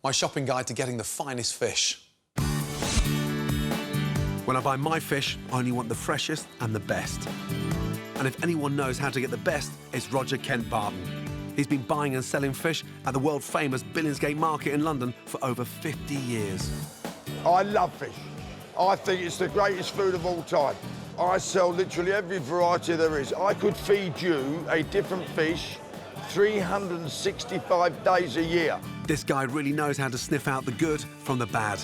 my shopping guide to getting the finest fish. When I buy my fish, I only want the freshest and the best. And if anyone knows how to get the best, it's Roger Kent Barton. He's been buying and selling fish at the world-famous Billingsgate Market in London for over 50 years. I love fish. I think it's the greatest food of all time. I sell literally every variety there is. I could feed you a different fish 365 days a year. This guy really knows how to sniff out the good from the bad.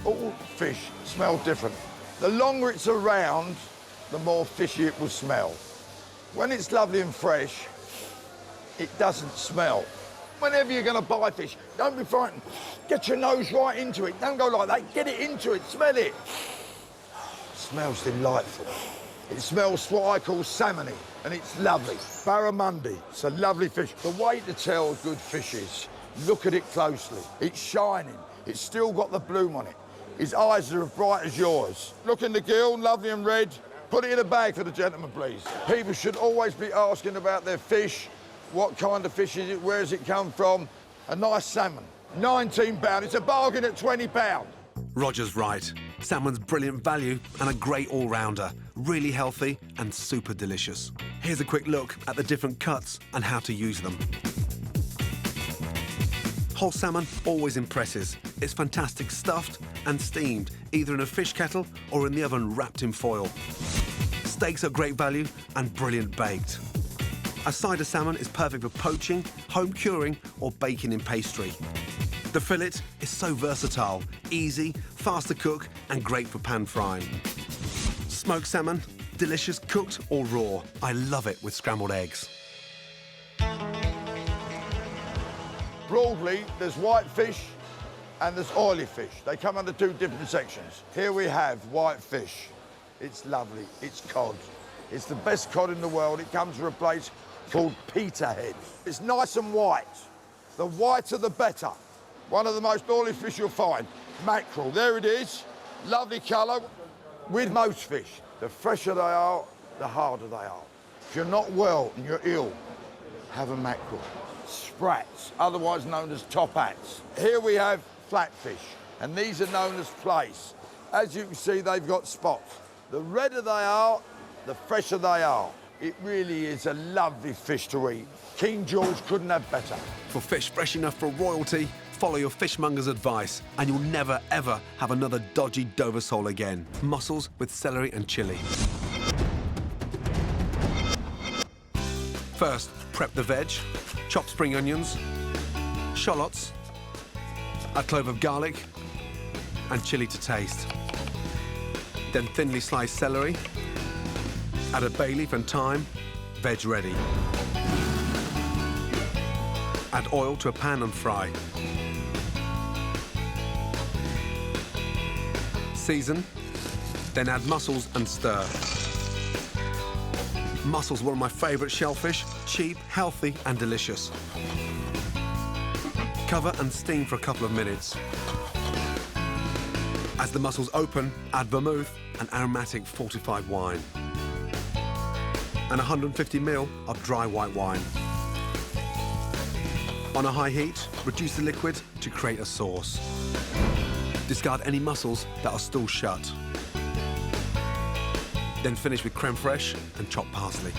All fish smell different. The longer it's around, the more fishy it will smell. When it's lovely and fresh, it doesn't smell. Whenever you're going to buy fish, don't be frightened. Get your nose right into it. Don't go like that. Get it into it. Smell it. Smells delightful. It smells what I call salmony, and it's lovely. Barramundi, it's a lovely fish. The way to tell good fish is, look at it closely. It's shining. It's still got the bloom on it. His eyes are as bright as yours. Look in the gill, lovely and red. Put it in a bag for the gentleman, please. People should always be asking about their fish. What kind of fish is it? Where does it come from? A nice salmon, £19. It's a bargain at £20. Roger's right. Salmon's brilliant value and a great all-rounder. Really healthy and super delicious. Here's a quick look at the different cuts and how to use them. Whole salmon always impresses. It's fantastic stuffed and steamed, either in a fish kettle or in the oven wrapped in foil. Steaks are great value and brilliant baked. A side of salmon is perfect for poaching, home curing or baking in pastry. The fillet is so versatile, easy, fast to cook and great for pan frying. Smoked salmon, delicious cooked or raw. I love it with scrambled eggs. Broadly, there's white fish and there's oily fish. They come under two different sections. Here we have white fish. It's lovely, it's cod. It's the best cod in the world. It comes from a place called Peterhead. It's nice and white. The whiter the better. One of the most oily fish you'll find. Mackerel, there it is. Lovely colour. With most fish, the fresher they are, the harder they are. If you're not well and you're ill, have a mackerel. Sprats, otherwise known as top hats. Here we have flatfish, and these are known as plaice. As you can see, they've got spots. The redder they are, the fresher they are. It really is a lovely fish to eat. King George couldn't have better. For fish fresh enough for royalty, follow your fishmonger's advice and you'll never, ever have another dodgy Dover sole again. Mussels with celery and chilli. First, prep the veg, chop spring onions, shallots, a clove of garlic and chilli to taste. Then thinly sliced celery, add a bay leaf and thyme, veg ready. Add oil to a pan and fry. Season, then add mussels and stir. Mussels are one of my favourite shellfish, cheap, healthy and delicious. Cover and steam for a couple of minutes. As the mussels open, add vermouth and aromatic fortified wine. And 150 ml of dry white wine. On a high heat, reduce the liquid to create a sauce. Discard any mussels that are still shut. Then finish with creme fraiche and chopped parsley.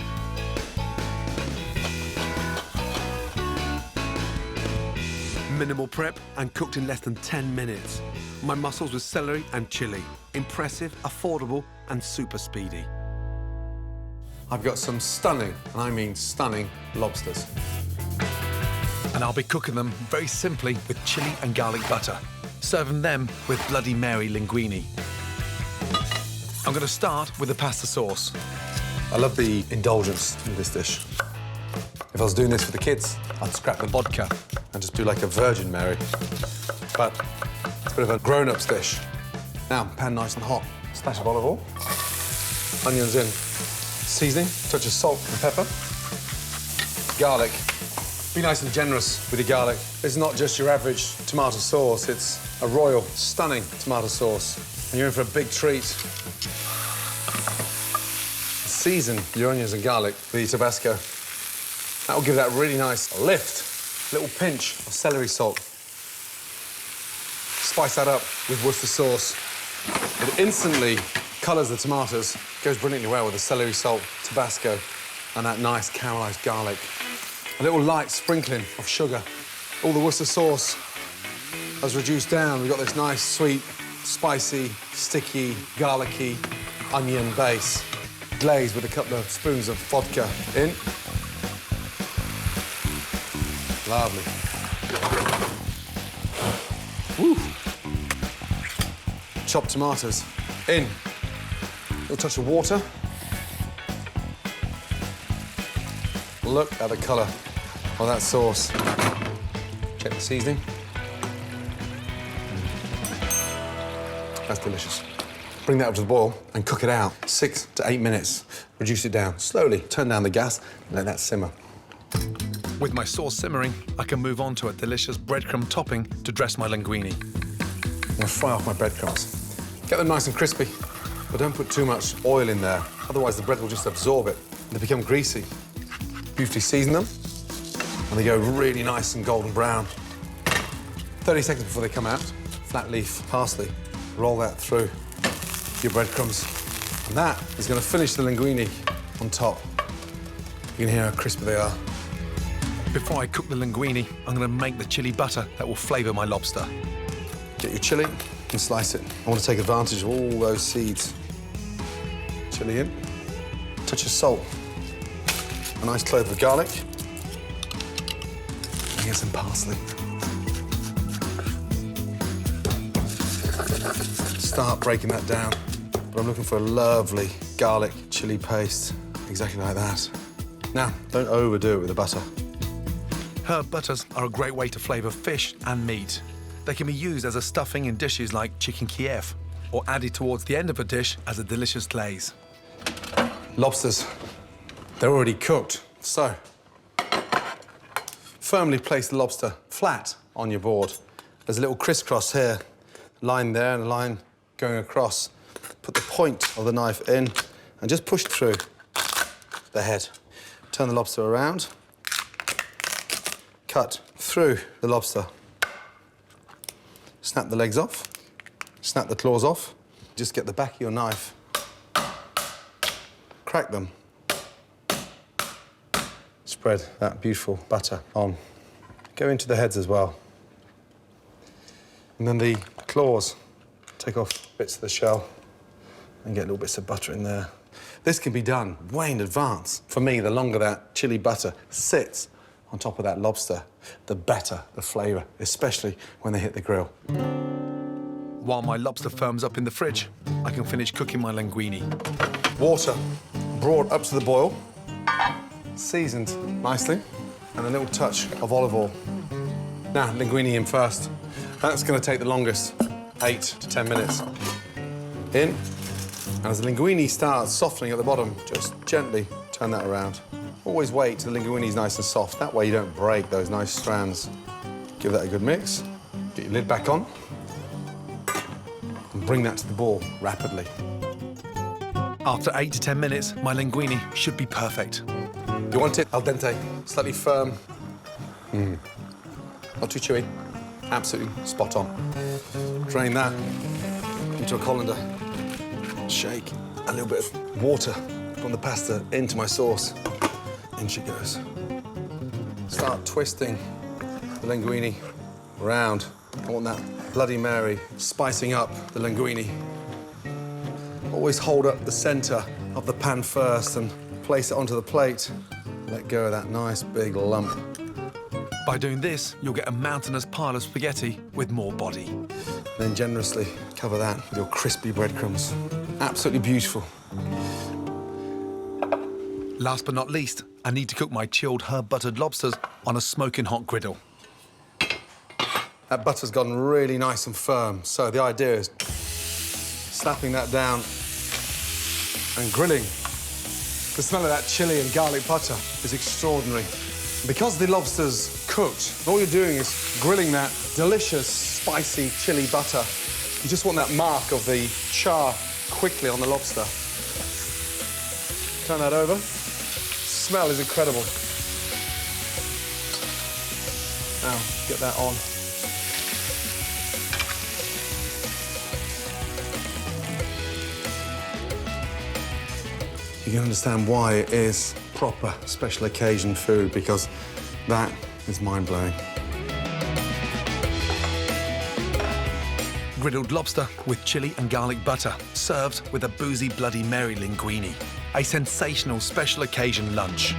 Minimal prep and cooked in less than 10 minutes. My mussels with celery and chilli. Impressive, affordable and super speedy. I've got some stunning, and I mean stunning, lobsters. And I'll be cooking them very simply with chilli and garlic butter. Serving them with Bloody Mary linguini. I'm going to start with the pasta sauce. I love the indulgence in this dish. If I was doing this for the kids, I'd scrap the vodka and just do like a Virgin Mary. But it's a bit of a grown-up's dish. Now, pan nice and hot. Splash of olive oil. Onions in. Seasoning, touch of salt and pepper. Garlic. Be nice and generous with your garlic. It's not just your average tomato sauce, it's a royal, stunning tomato sauce. And you're in for a big treat. Season your onions and garlic with your Tabasco. That will give that really nice lift. Little pinch of celery salt. Spice that up with Worcester sauce. It instantly colours the tomatoes, goes brilliantly well with the celery salt, Tabasco, and that nice caramelised garlic. A little light sprinkling of sugar. All the Worcester sauce has reduced down. We've got this nice, sweet, spicy, sticky, garlicky onion base, glazed with a couple of spoons of vodka in. Lovely. Woo. Chopped tomatoes in. A little touch of water. Look at the colour of that sauce. Check the seasoning. That's delicious. Bring that up to the boil and cook it out 6 to 8 minutes. Reduce it down slowly. Turn down the gas and let that simmer. With my sauce simmering, I can move on to a delicious breadcrumb topping to dress my linguini. I'm gonna fry off my breadcrumbs. Get them nice and crispy, but don't put too much oil in there. Otherwise, the bread will just absorb it and they become greasy. Beautifully season them, and they go really nice and golden brown. 30 seconds before they come out, flat leaf parsley. Roll that through your breadcrumbs. And that is gonna finish the linguini on top. You can hear how crispy they are. Before I cook the linguini, I'm going to make the chili butter that will flavour my lobster. Get your chilli and slice it. I want to take advantage of all those seeds. Chilli in, touch of salt, a nice clove of garlic, and get some parsley. Start breaking that down, but I'm looking for a lovely garlic chilli paste, exactly like that. Now, don't overdo it with the butter. Herb butters are a great way to flavour fish and meat. They can be used as a stuffing in dishes like chicken Kiev, or added towards the end of a dish as a delicious glaze. Lobsters, they're already cooked, so firmly place the lobster flat on your board. There's a little crisscross here, line there and a line going across. Put the point of the knife in and just push through the head. Turn the lobster around, cut through the lobster. Snap the legs off, snap the claws off. Just get the back of your knife, crack them. Spread that beautiful butter on. Go into the heads as well. And then the claws, take off bits of the shell and get little bits of butter in there. This can be done way in advance. For me, the longer that chili butter sits on top of that lobster, the better the flavour, especially when they hit the grill. While my lobster firms up in the fridge, I can finish cooking my linguini. Water brought up to the boil, seasoned nicely, and a little touch of olive oil. Now, linguini in first. That's going to take the longest, 8 to 10 minutes. In, and as the linguini starts softening at the bottom, just gently turn that around. Always wait till the linguini is nice and soft. That way you don't break those nice strands. Give that a good mix. Get your lid back on. And bring that to the boil rapidly. After 8 to 10 minutes, my linguini should be perfect. You want it al dente, slightly firm. Not too chewy. Absolutely spot on. Drain that into a colander. Shake a little bit of water from the pasta into my sauce. In she goes. Start twisting the linguini around. I want that Bloody Mary spicing up the linguini. Always hold up the centre of the pan first and place it onto the plate. Let go of that nice big lump. By doing this, you'll get a mountainous pile of spaghetti with more body. Then generously cover that with your crispy breadcrumbs. Absolutely beautiful. Last but not least, I need to cook my chilled herb-buttered lobsters on a smoking hot griddle. That butter's gotten really nice and firm, so the idea is slapping that down and grilling. The smell of that chili and garlic butter is extraordinary. Because the lobster's cooked, all you're doing is grilling that delicious, spicy chili butter. You just want that mark of the char quickly on the lobster. Turn that over. Smell is incredible. Now, get that on. you can understand why it is proper special occasion food, because that is mind-blowing. Griddled lobster with chilli and garlic butter, served with a boozy Bloody Mary linguini. A sensational special occasion lunch.